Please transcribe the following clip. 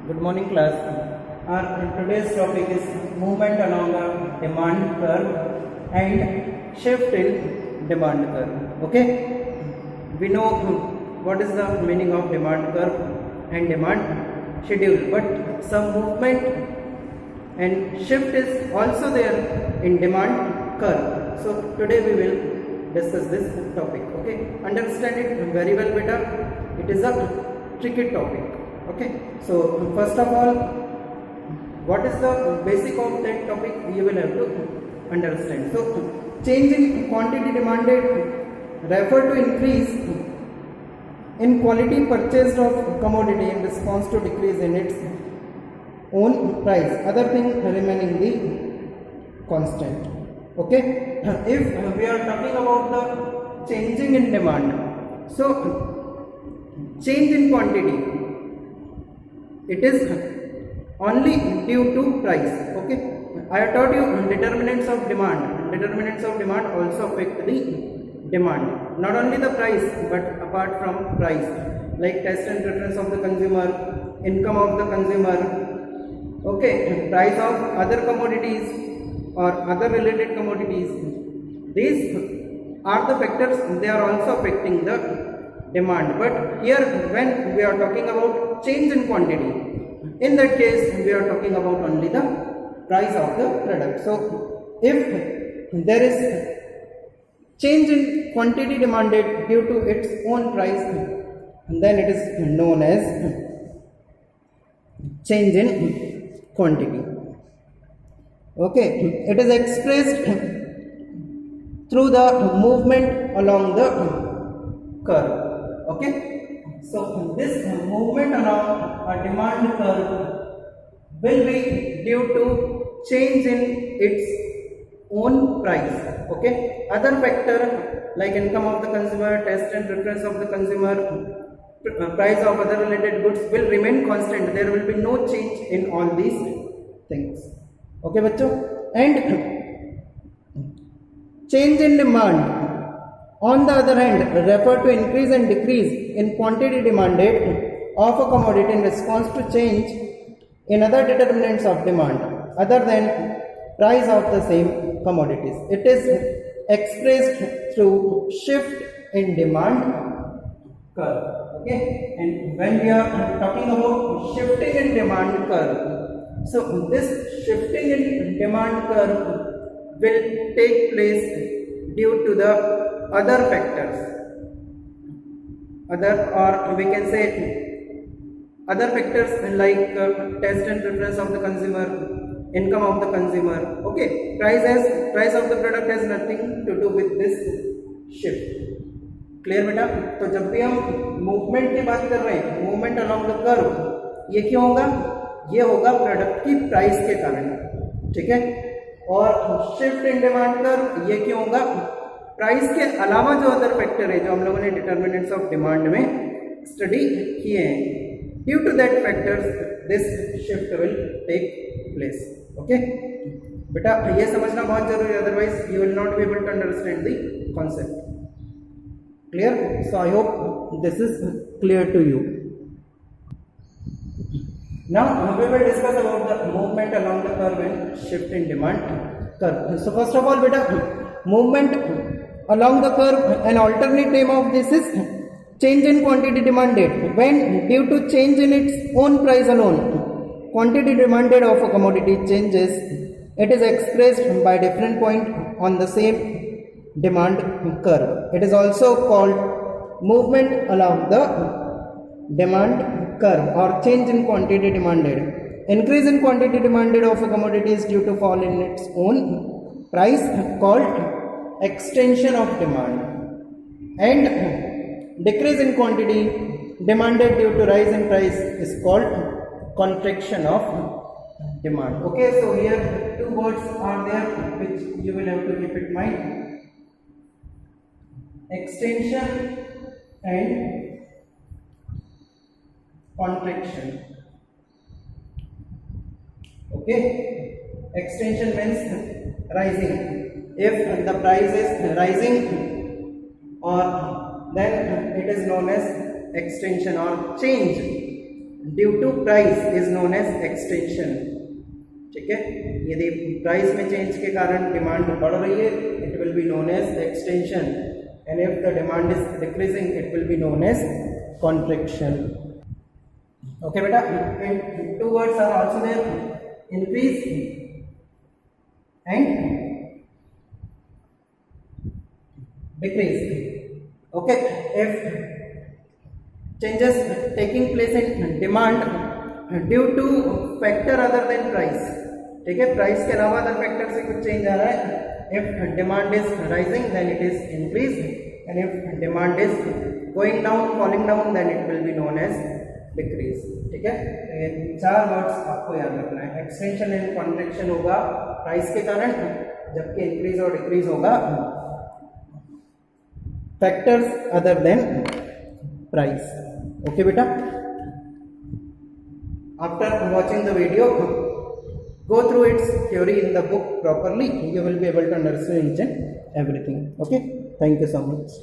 Good morning, class. Our today's topic is movement along a demand curve and shift in demand curve. Okay, we know what is the meaning of demand curve and demand schedule, but some movement and shift is also there in demand curve. So today we will discuss this topic. Okay, understand it very well, beta. It is a tricky topic. Okay, so first of all, what is the basic of that topic you will have to understand. So change in quantity demanded refer to increase in quality purchased of commodity in response to decrease in its own price, other thing remaining the constant. Okay, if we are talking about the changing in demand, so change in quantity, it is only due to price. Okay, I have taught you determinants of demand. Determinants of demand also affect the demand, not only the price but apart from price, like taste and preference of the consumer, income of the consumer, okay, price of other commodities or other related commodities. These are the factors, they are also affecting the demand. But here when we are talking about change in quantity, in that case we are talking about only the price of the product. So if there is change in quantity demanded due to its own price, then it is known as change in quantity. Okay, it is expressed through the movement along the curve. Okay, so this movement along a demand curve will be due to change in its own price. Okay, other factor like income of the consumer, taste and preference of the consumer, price of other related goods will remain constant. There will be no change in all these things. Okay, bachcho, and change in demand on the other hand refer to increase and decrease in quantity demanded of a commodity in response to change in other determinants of demand other than price of the same commodities. It is expressed through shift in demand curve. Okay, and when we are talking about shifting in demand curve, so this shifting in demand curve will take place due to the other factors, or we can say other factors like taste and preference of the consumer, income of the consumer. Okay, price of the product has nothing to do with this shift. Clear बेटा? तो जब भी हम movement की बात कर रहे हैं, मूवमेंट अलोंग द कर्व, ये क्यों होगा? ये होगा प्रोडक्ट की प्राइस के कारण, ठीक है। और शिफ्ट इन डिमांड कर्व ये क्यों होगा? प्राइस के अलावा जो अदर फैक्टर है जो हम लोगों ने डिटर्मिनेंट्स ऑफ डिमांड में स्टडी किए हैं, due to that factors this shift will take place. Okay बेटा, ये समझना बहुत जरूरी है, otherwise you will not be able to understand the concept. Clear? So I hope this is clear to you. Now we will discuss about the movement along the curve and shift in demand curve. So first of all, beta, movement along the curve, an alternate name of this is change in quantity demanded when due to change in its own price alone quantity demanded of a commodity changes. It is expressed by different point on the same demand curve. It is also called movement along the demand curve or change in quantity demanded. Increase in quantity demanded of a commodity is due to fall in its own price called extension of demand, and decrease in quantity demanded due to rise in price is called contraction of demand. Okay, so here two words are there which you will have to keep in mind: extension and contraction. Okay, extension means rising. If the price is rising, or then it is known as extension or change. Due to price is known as extension. ठीक है, यदि price में change के कारण demand बढ़ रही है, it will be known as extension, and if the demand is decreasing it will be known as contraction. Okay बेटा, and two words are also there, increase and decrease. Okay, if changes taking place in demand due to factor other than price, ठीक है, price के अलावा other factor से कुछ change आ रहा है, if demand is rising then it is increase, and if demand is going down, falling down, then it will be known as decrease। ठीक है, ये चार वर्ड्स आपको याद रखना है। एक्सटेंशन एंड कॉन्ट्रैक्शन होगा प्राइस के कारण, जबकि इंक्रीज और डिक्रीज होगा factors other than price। okay beta, after watching the video go through its theory in the book properly, you will be able to understand each and everything। okay, thank you so much।